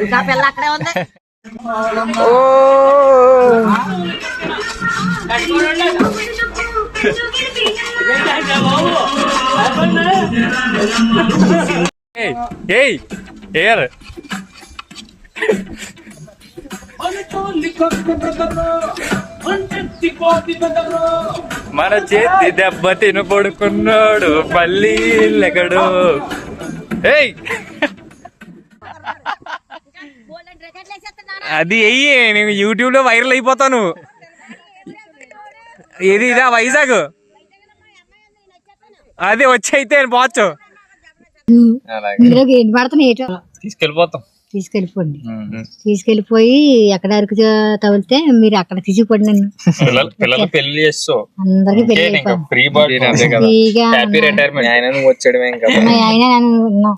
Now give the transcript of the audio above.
ఇంకా పిల్ల అక్కడే ఉంది. మన చేతి దెబ్బ తిను పడుకున్నాడు మళ్ళీ లెగడు. అది వెయ్యి, నేను యూట్యూబ్ లో వైరల్ అయిపోతాను. ఇది ఇదా వైజాగ్, అది వచ్చి అయితే పోవచ్చు. తీసుకెళ్ళిపోతాం. తీసుకెళ్ళిపోండి. తీసుకెళ్ళిపోయి ఎక్కడ అరకు తగిలితే మీరు అక్కడ తీసుకుపడి నన్ను పిల్లలు పెళ్లి చేస్తావు, అందరికి పెళ్లి ఫ్రీగా హ్యాపీ రిటైర్మెంట్. ఆయన నన్ను